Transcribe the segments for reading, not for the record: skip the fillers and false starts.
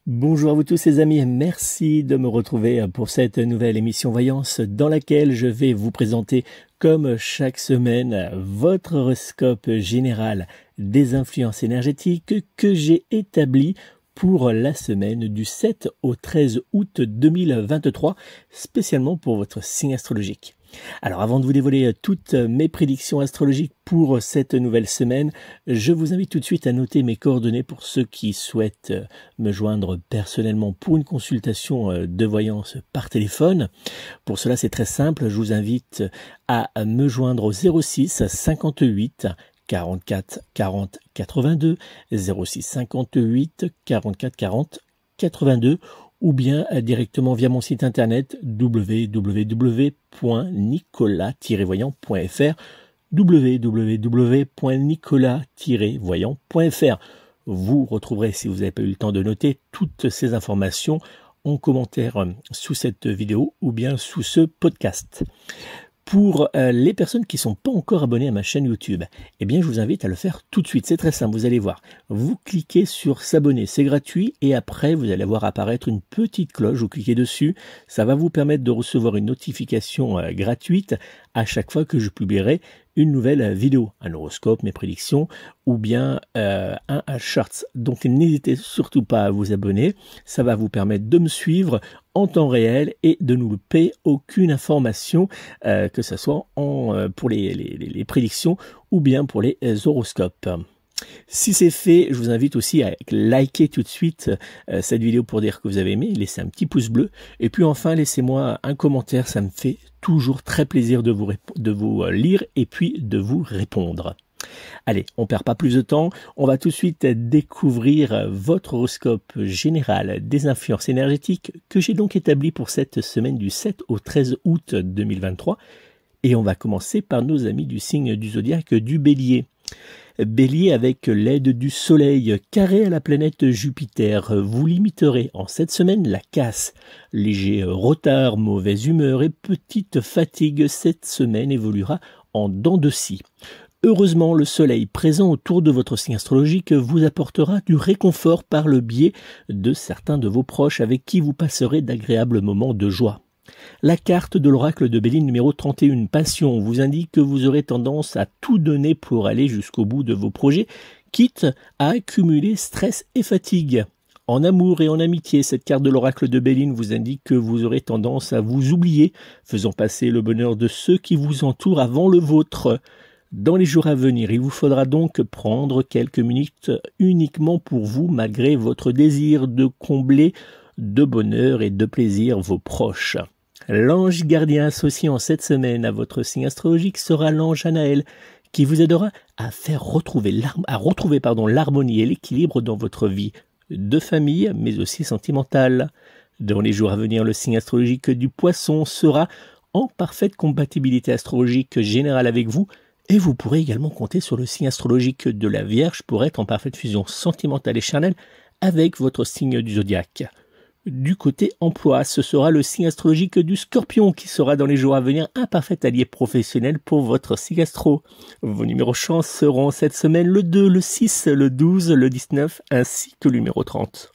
Bonjour à vous tous les amis, merci de me retrouver pour cette nouvelle émission Voyance dans laquelle je vais vous présenter comme chaque semaine votre horoscope général des influences énergétiques que j'ai établi pour la semaine du 7 au 13 août 2023, spécialement pour votre signe astrologique. Alors avant de vous dévoiler toutes mes prédictions astrologiques pour cette nouvelle semaine, je vous invite tout de suite à noter mes coordonnées pour ceux qui souhaitent me joindre personnellement pour une consultation de voyance par téléphone. Pour cela, c'est très simple, je vous invite à me joindre au 06 58 44 40 82, 06 58 44 40 82, ou bien directement via mon site internet www.nicolas-voyant.fr, www.nicolas-voyant.fr. Vous retrouverez, si vous n'avez pas eu le temps de noter, toutes ces informations en commentaire sous cette vidéo ou bien sous ce podcast. Pour les personnes qui ne sont pas encore abonnées à ma chaîne YouTube, eh bien je vous invite à le faire tout de suite. C'est très simple, vous allez voir. Vous cliquez sur s'abonner, c'est gratuit, et après vous allez voir apparaître une petite cloche, vous cliquez dessus. Ça va vous permettre de recevoir une notification gratuite à chaque fois que je publierai une nouvelle vidéo, un horoscope, mes prédictions, ou bien un shorts. Donc n'hésitez surtout pas à vous abonner, ça va vous permettre de me suivre en temps réel et de ne louper aucune information, que ce soit pour les prédictions ou bien pour les horoscopes. Si c'est fait, je vous invite aussi à liker tout de suite cette vidéo pour dire que vous avez aimé, laissez un petit pouce bleu, et puis enfin laissez-moi un commentaire, ça me fait toujours très plaisir de vous lire et puis de vous répondre. Allez, on perd pas plus de temps, on va tout de suite découvrir votre horoscope général des influences énergétiques que j'ai donc établi pour cette semaine du 7 au 13 août 2023, et on va commencer par nos amis du signe du zodiaque du Bélier. Bélier, avec l'aide du soleil carré à la planète Jupiter, vous limiterez en cette semaine la casse. Léger retard, mauvaise humeur et petite fatigue cette semaine évoluera en dents de scie. Heureusement, le soleil présent autour de votre signe astrologique vous apportera du réconfort par le biais de certains de vos proches avec qui vous passerez d'agréables moments de joie. La carte de l'oracle de Béline numéro 31, Passion, vous indique que vous aurez tendance à tout donner pour aller jusqu'au bout de vos projets, quitte à accumuler stress et fatigue. En amour et en amitié, cette carte de l'oracle de Béline vous indique que vous aurez tendance à vous oublier, faisant passer le bonheur de ceux qui vous entourent avant le vôtre. Dans les jours à venir, il vous faudra donc prendre quelques minutes uniquement pour vous, malgré votre désir de combler de bonheur et de plaisir vos proches. L'ange gardien associé en cette semaine à votre signe astrologique sera l'ange Anaël, qui vous aidera à retrouver l'harmonie et l'équilibre dans votre vie de famille, mais aussi sentimentale. Dans les jours à venir, le signe astrologique du Poisson sera en parfaite compatibilité astrologique générale avec vous, et vous pourrez également compter sur le signe astrologique de la Vierge pour être en parfaite fusion sentimentale et charnelle avec votre signe du zodiaque. Du côté emploi, ce sera le signe astrologique du Scorpion qui sera dans les jours à venir un parfait allié professionnel pour votre signe astro. Vos numéros chance seront cette semaine le 2, le 6, le 12, le 19 ainsi que le numéro 30.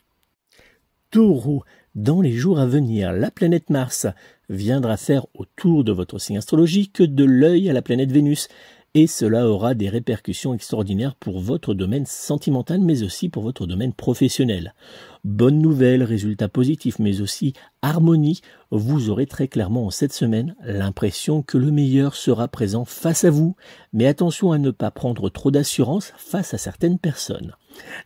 Taureau, dans les jours à venir, la planète Mars viendra faire autour de votre signe astrologique de l'œil à la planète Vénus, et cela aura des répercussions extraordinaires pour votre domaine sentimental, mais aussi pour votre domaine professionnel. Bonne nouvelle, résultats positifs, mais aussi harmonie, vous aurez très clairement en cette semaine l'impression que le meilleur sera présent face à vous, mais attention à ne pas prendre trop d'assurance face à certaines personnes.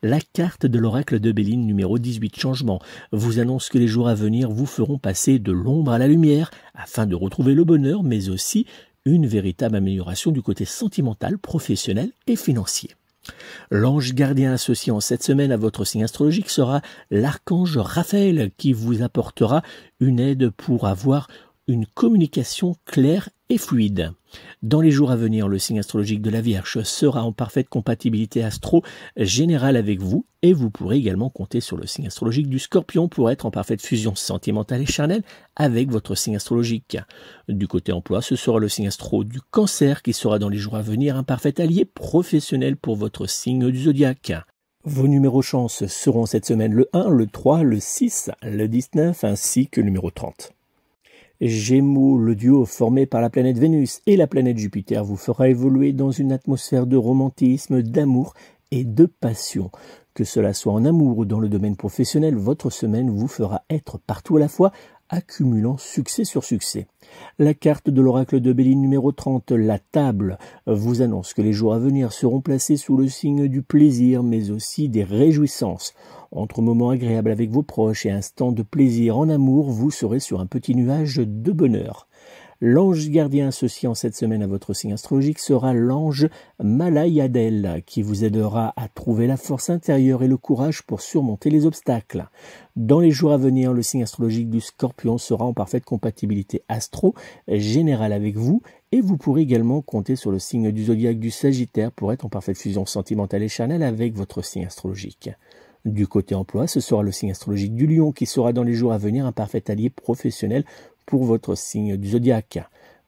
La carte de l'oracle de Béline numéro 18, Changement, vous annonce que les jours à venir vous feront passer de l'ombre à la lumière afin de retrouver le bonheur, mais aussi une véritable amélioration du côté sentimental, professionnel et financier. L'ange gardien associé en cette semaine à votre signe astrologique sera l'archange Raphaël qui vous apportera une aide pour avoir une communication claire et fluide. Dans les jours à venir, le signe astrologique de la Vierge sera en parfaite compatibilité astro générale avec vous, et vous pourrez également compter sur le signe astrologique du Scorpion pour être en parfaite fusion sentimentale et charnelle avec votre signe astrologique. Du côté emploi, ce sera le signe astro du Cancer qui sera dans les jours à venir un parfait allié professionnel pour votre signe du zodiaque. Vos numéros chance seront cette semaine le 1, le 3, le 6, le 19 ainsi que le numéro 30. Gémeaux, le duo formé par la planète Vénus et la planète Jupiter vous fera évoluer dans une atmosphère de romantisme, d'amour et de passion. Que cela soit en amour ou dans le domaine professionnel, votre semaine vous fera être partout à la fois, accumulant succès sur succès. La carte de l'oracle de Béline numéro 30, la table, vous annonce que les jours à venir seront placés sous le signe du plaisir, mais aussi des réjouissances. Entre moments agréables avec vos proches et instants de plaisir en amour, vous serez sur un petit nuage de bonheur. L'ange gardien associé en cette semaine à votre signe astrologique sera l'ange Malayadel, qui vous aidera à trouver la force intérieure et le courage pour surmonter les obstacles. Dans les jours à venir, le signe astrologique du Scorpion sera en parfaite compatibilité astro-générale avec vous, et vous pourrez également compter sur le signe du zodiaque du Sagittaire pour être en parfaite fusion sentimentale et charnelle avec votre signe astrologique. Du côté emploi, ce sera le signe astrologique du Lion qui sera dans les jours à venir un parfait allié professionnel pour votre signe du zodiaque.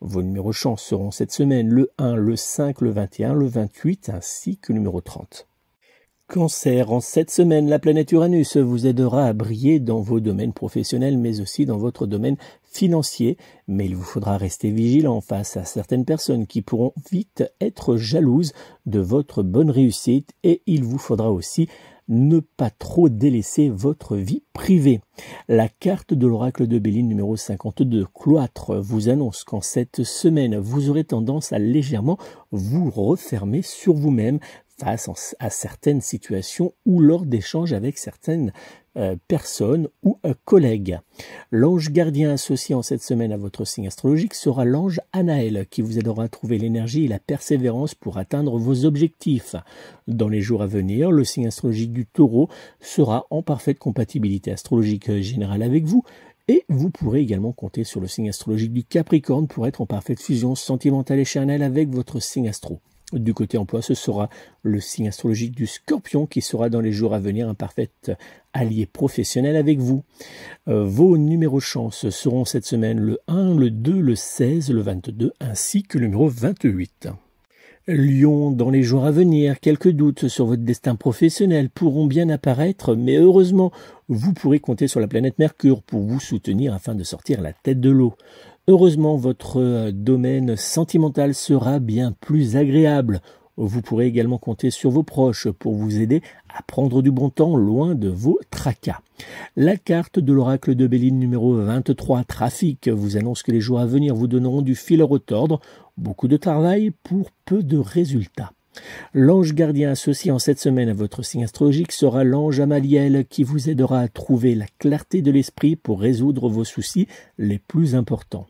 Vos numéros chance seront cette semaine le 1, le 5, le 21, le 28 ainsi que le numéro 30. Cancer, en cette semaine, la planète Uranus vous aidera à briller dans vos domaines professionnels mais aussi dans votre domaine financier. Mais il vous faudra rester vigilant face à certaines personnes qui pourront vite être jalouses de votre bonne réussite et il vous faudra aussi ne pas trop délaisser votre vie privée. La carte de l'oracle de Béline numéro 52, cloître, vous annonce qu'en cette semaine, vous aurez tendance à légèrement vous refermer sur vous-même face à certaines situations ou lors d'échanges avec certaines personnes ou collègues. L'ange gardien associé en cette semaine à votre signe astrologique sera l'ange Anaël qui vous aidera à trouver l'énergie et la persévérance pour atteindre vos objectifs. Dans les jours à venir, le signe astrologique du Taureau sera en parfaite compatibilité astrologique générale avec vous. Et vous pourrez également compter sur le signe astrologique du Capricorne pour être en parfaite fusion sentimentale et charnelle avec votre signe astro. Du côté emploi, ce sera le signe astrologique du Scorpion qui sera dans les jours à venir un parfait allié professionnel avec vous. Vos numéros chance seront cette semaine le 1, le 2, le 16, le 22 ainsi que le numéro 28. Lion, dans les jours à venir, quelques doutes sur votre destin professionnel pourront bien apparaître, mais heureusement, vous pourrez compter sur la planète Mercure pour vous soutenir afin de sortir la tête de l'eau. Heureusement, votre domaine sentimental sera bien plus agréable. Vous pourrez également compter sur vos proches pour vous aider à prendre du bon temps loin de vos tracas. La carte de l'oracle de Béline numéro 23, trafic, vous annonce que les jours à venir vous donneront du fil à retordre, beaucoup de travail pour peu de résultats. L'ange gardien associé en cette semaine à votre signe astrologique sera l'ange Amaliel qui vous aidera à trouver la clarté de l'esprit pour résoudre vos soucis les plus importants.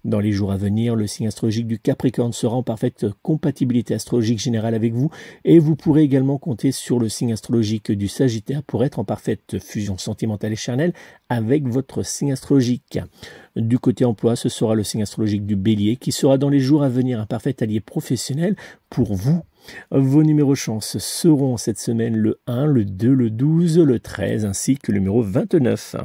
Dans les jours à venir, le signe astrologique du Capricorne sera en parfaite compatibilité astrologique générale avec vous et vous pourrez également compter sur le signe astrologique du Sagittaire pour être en parfaite fusion sentimentale et charnelle avec votre signe astrologique. Du côté emploi, ce sera le signe astrologique du Bélier qui sera dans les jours à venir un parfait allié professionnel pour vous. Vos numéros chance seront cette semaine le 1, le 2, le 12, le 13 ainsi que le numéro 29.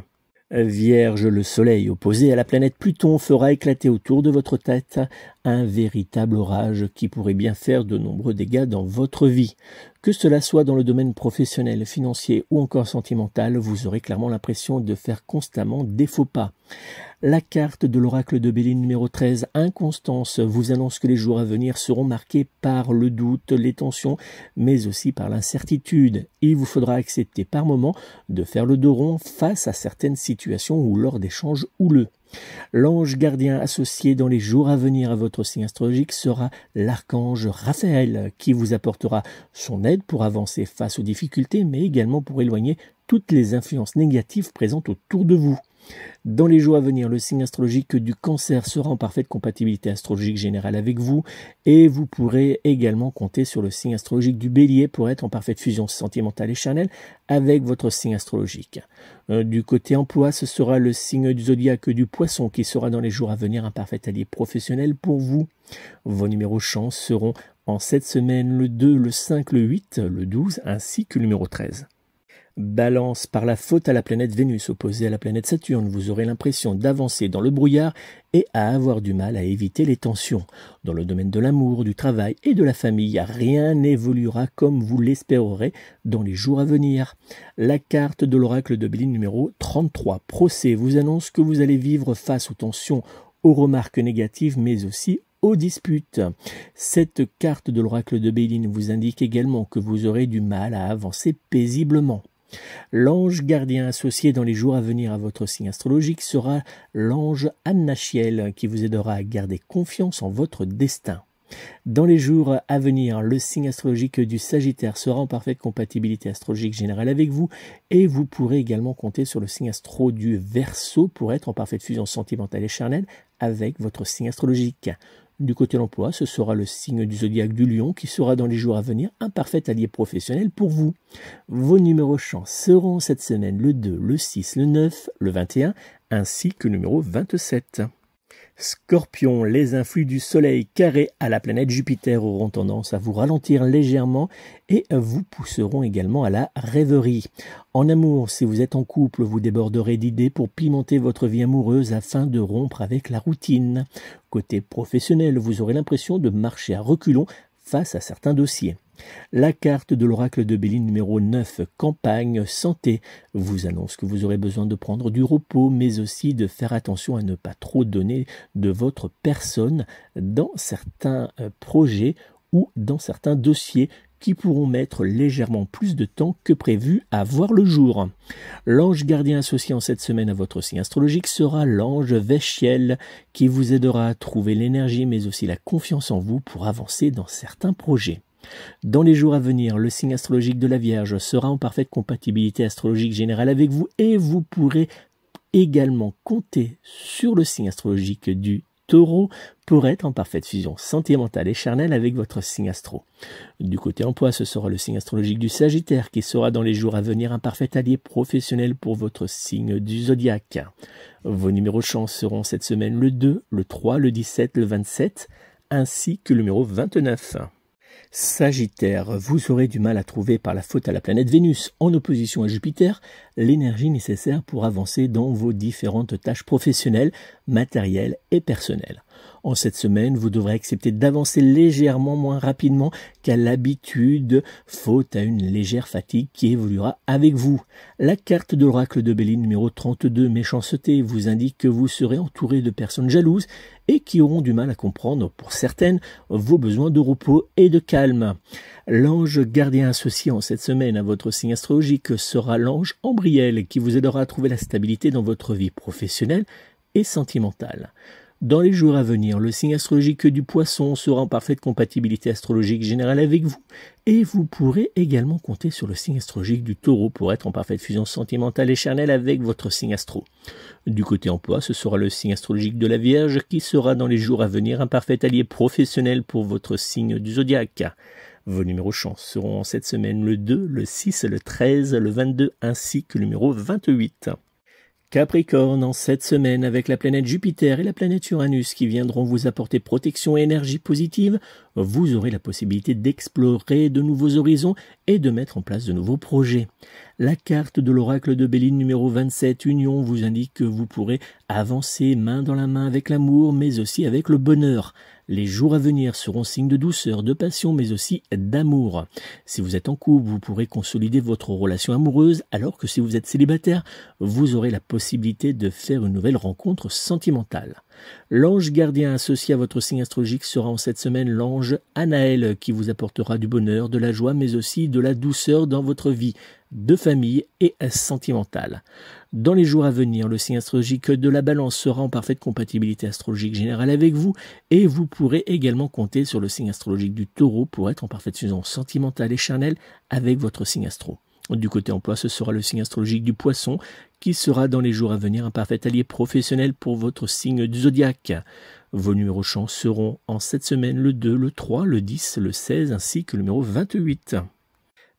Vierge, le soleil opposé à la planète Pluton fera éclater autour de votre tête un véritable orage qui pourrait bien faire de nombreux dégâts dans votre vie. Que cela soit dans le domaine professionnel, financier ou encore sentimental, vous aurez clairement l'impression de faire constamment des faux pas. La carte de l'oracle de Béline numéro 13, inconstance, vous annonce que les jours à venir seront marqués par le doute, les tensions, mais aussi par l'incertitude. Il vous faudra accepter par moments de faire le dos rond face à certaines situations ou lors d'échanges houleux. L'ange gardien associé dans les jours à venir à votre signe astrologique sera l'archange Raphaël qui vous apportera son aide pour avancer face aux difficultés mais également pour éloigner toutes les influences négatives présentes autour de vous. Dans les jours à venir, le signe astrologique du Cancer sera en parfaite compatibilité astrologique générale avec vous et vous pourrez également compter sur le signe astrologique du Bélier pour être en parfaite fusion sentimentale et charnelle avec votre signe astrologique. Du côté emploi, ce sera le signe du zodiaque du Poisson qui sera dans les jours à venir un parfait allié professionnel pour vous. Vos numéros chance seront en cette semaine le 2, le 5, le 8, le 12 ainsi que le numéro 13. Balance, par la faute à la planète Vénus opposée à la planète Saturne, vous aurez l'impression d'avancer dans le brouillard et à avoir du mal à éviter les tensions. Dans le domaine de l'amour, du travail et de la famille, rien n'évoluera comme vous l'espérerez dans les jours à venir. La carte de l'oracle de Béline numéro 33, procès, vous annonce que vous allez vivre face aux tensions, aux remarques négatives, mais aussi aux disputes. Cette carte de l'oracle de Béline vous indique également que vous aurez du mal à avancer paisiblement. L'ange gardien associé dans les jours à venir à votre signe astrologique sera l'ange Annachiel qui vous aidera à garder confiance en votre destin. Dans les jours à venir, le signe astrologique du Sagittaire sera en parfaite compatibilité astrologique générale avec vous et vous pourrez également compter sur le signe astro du Verseau pour être en parfaite fusion sentimentale et charnelle avec votre signe astrologique. Du côté de l'emploi, ce sera le signe du zodiaque du Lion qui sera dans les jours à venir un parfait allié professionnel pour vous. Vos numéros chance seront cette semaine le 2, le 6, le 9, le 21 ainsi que le numéro 27. Scorpion, les influx du soleil carré à la planète Jupiter auront tendance à vous ralentir légèrement et vous pousseront également à la rêverie. En amour, si vous êtes en couple, vous déborderez d'idées pour pimenter votre vie amoureuse afin de rompre avec la routine. Côté professionnel, vous aurez l'impression de marcher à reculons face à certains dossiers. La carte de l'oracle de Béline numéro 9, campagne, santé, vous annonce que vous aurez besoin de prendre du repos, mais aussi de faire attention à ne pas trop donner de votre personne dans certains projets ou dans certains dossiers qui pourront mettre légèrement plus de temps que prévu à voir le jour. L'ange gardien associé en cette semaine à votre signe astrologique sera l'ange Véchiel qui vous aidera à trouver l'énergie mais aussi la confiance en vous pour avancer dans certains projets. Dans les jours à venir, le signe astrologique de la Vierge sera en parfaite compatibilité astrologique générale avec vous et vous pourrez également compter sur le signe astrologique du Taureau pour être en parfaite fusion sentimentale et charnelle avec votre signe astro. Du côté emploi, ce sera le signe astrologique du Sagittaire qui sera dans les jours à venir un parfait allié professionnel pour votre signe du zodiaque. Vos numéros chance seront cette semaine le 2, le 3, le 17, le 27 ainsi que le numéro 29. Sagittaire, vous aurez du mal à trouver par la faute à la planète Vénus en opposition à Jupiter l'énergie nécessaire pour avancer dans vos différentes tâches professionnelles, matérielles et personnelles. En cette semaine, vous devrez accepter d'avancer légèrement moins rapidement qu'à l'habitude, faute à une légère fatigue qui évoluera avec vous. La carte de l'oracle de Béline numéro 32, méchanceté, vous indique que vous serez entouré de personnes jalouses et qui auront du mal à comprendre, pour certaines, vos besoins de repos et de calme. L'ange gardien associé en cette semaine à votre signe astrologique sera l'ange Ambriel qui vous aidera à trouver la stabilité dans votre vie professionnelle et sentimentale. Dans les jours à venir, le signe astrologique du Poisson sera en parfaite compatibilité astrologique générale avec vous et vous pourrez également compter sur le signe astrologique du Taureau pour être en parfaite fusion sentimentale et charnelle avec votre signe astro. Du côté emploi, ce sera le signe astrologique de la Vierge qui sera dans les jours à venir un parfait allié professionnel pour votre signe du zodiaque. Vos numéros chance seront cette semaine le 2, le 6, le 13, le 22 ainsi que le numéro 28. Capricorne, en cette semaine, avec la planète Jupiter et la planète Uranus qui viendront vous apporter protection et énergie positive, vous aurez la possibilité d'explorer de nouveaux horizons et de mettre en place de nouveaux projets. La carte de l'oracle de Béline numéro 27, Union, vous indique que vous pourrez avancer main dans la main avec l'amour, mais aussi avec le bonheur. Les jours à venir seront signes de douceur, de passion, mais aussi d'amour. Si vous êtes en couple, vous pourrez consolider votre relation amoureuse, alors que si vous êtes célibataire, vous aurez la possibilité de faire une nouvelle rencontre sentimentale. L'ange gardien associé à votre signe astrologique sera en cette semaine l'ange Anaël qui vous apportera du bonheur, de la joie, mais aussi de la douceur dans votre vie de famille et sentimentale. Dans les jours à venir, le signe astrologique de la Balance sera en parfaite compatibilité astrologique générale avec vous et vous pourrez également compter sur le signe astrologique du Taureau pour être en parfaite fusion sentimentale et charnelle avec votre signe astro. Du côté emploi, ce sera le signe astrologique du Poisson qui sera dans les jours à venir un parfait allié professionnel pour votre signe du zodiaque. Vos numéros chance seront en cette semaine le 2, le 3, le 10, le 16 ainsi que le numéro 28.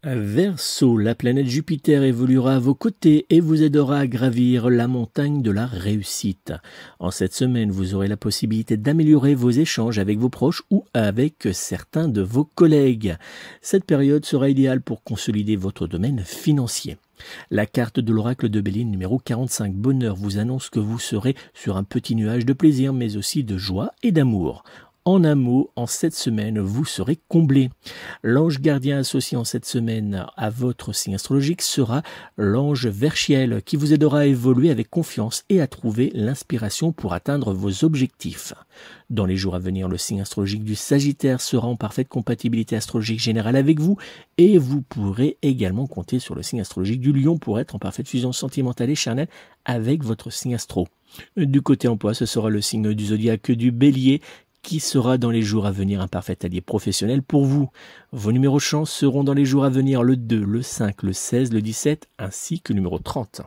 Verseau, la planète Jupiter évoluera à vos côtés et vous aidera à gravir la montagne de la réussite. En cette semaine, vous aurez la possibilité d'améliorer vos échanges avec vos proches ou avec certains de vos collègues. Cette période sera idéale pour consolider votre domaine financier. La carte de l'oracle de Béline numéro 45, bonheur, vous annonce que vous serez sur un petit nuage de plaisir, mais aussi de joie et d'amour. En un mot, en cette semaine, vous serez comblé. L'ange gardien associé en cette semaine à votre signe astrologique sera l'ange Verchiel, qui vous aidera à évoluer avec confiance et à trouver l'inspiration pour atteindre vos objectifs. Dans les jours à venir, le signe astrologique du Sagittaire sera en parfaite compatibilité astrologique générale avec vous et vous pourrez également compter sur le signe astrologique du Lion pour être en parfaite fusion sentimentale et charnelle avec votre signe astro. Du côté emploi, ce sera le signe du zodiaque du Bélier qui sera dans les jours à venir un parfait allié professionnel pour vous. Vos numéros chance seront dans les jours à venir le 2, le 5, le 16, le 17 ainsi que le numéro 30.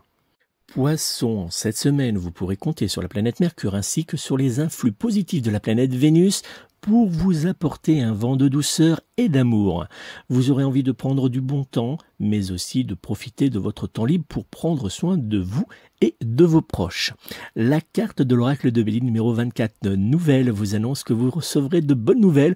Poisson, cette semaine, vous pourrez compter sur la planète Mercure ainsi que sur les influx positifs de la planète Vénus pour vous apporter un vent de douceur et d'amour. Vous aurez envie de prendre du bon temps, mais aussi de profiter de votre temps libre pour prendre soin de vous et de vos proches. La carte de l'oracle de Béline numéro 24, nouvelle, vous annonce que vous recevrez de bonnes nouvelles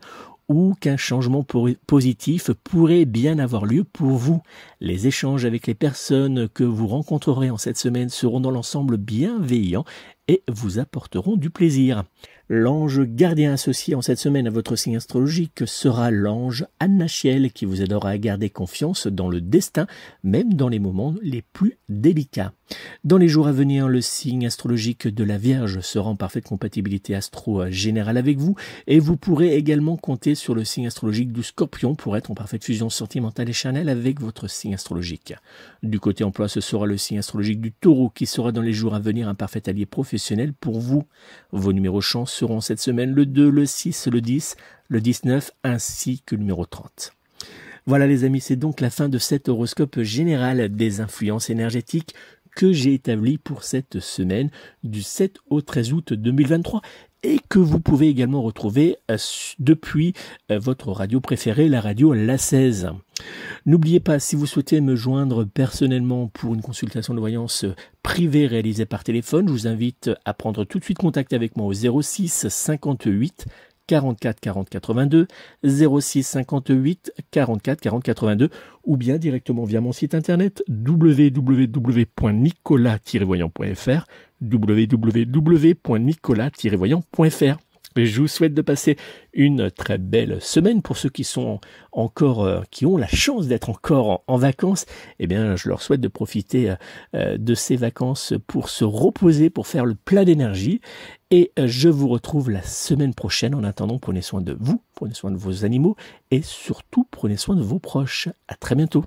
ou qu'un changement positif pourrait bien avoir lieu pour vous. Les échanges avec les personnes que vous rencontrerez en cette semaine seront dans l'ensemble bienveillants et vous apporteront du plaisir. L'ange gardien associé en cette semaine à votre signe astrologique sera l'ange Annachiel qui vous aidera à garder confiance dans le destin, même dans les moments les plus délicats. Dans les jours à venir, le signe astrologique de la Vierge sera en parfaite compatibilité astro-générale avec vous et vous pourrez également compter sur le signe astrologique du Scorpion pour être en parfaite fusion sentimentale et charnelle avec votre signe astrologique. Du côté emploi, ce sera le signe astrologique du Taureau qui sera dans les jours à venir un parfait allié professionnel pour vous. Vos numéros chance seront cette semaine le 2, le 6, le 10, le 19 ainsi que le numéro 30. Voilà les amis, c'est donc la fin de cet horoscope général des influences énergétiques que j'ai établi pour cette semaine du 7 au 13 août 2023 et que vous pouvez également retrouver depuis votre radio préférée, la radio La 16. N'oubliez pas, si vous souhaitez me joindre personnellement pour une consultation de voyance privée réalisée par téléphone, je vous invite à prendre tout de suite contact avec moi au 06 58 44 40 82, 06 58 44 40 82 ou bien directement via mon site internet www.nicolas-voyant.fr www.nicolas-voyant.fr. Je vous souhaite de passer une très belle semaine. Pour ceux qui sont encore, qui ont la chance d'être encore en vacances, eh bien, je leur souhaite de profiter de ces vacances pour se reposer, pour faire le plein d'énergie. Et je vous retrouve la semaine prochaine. En attendant, prenez soin de vous, prenez soin de vos animaux et surtout prenez soin de vos proches. À très bientôt.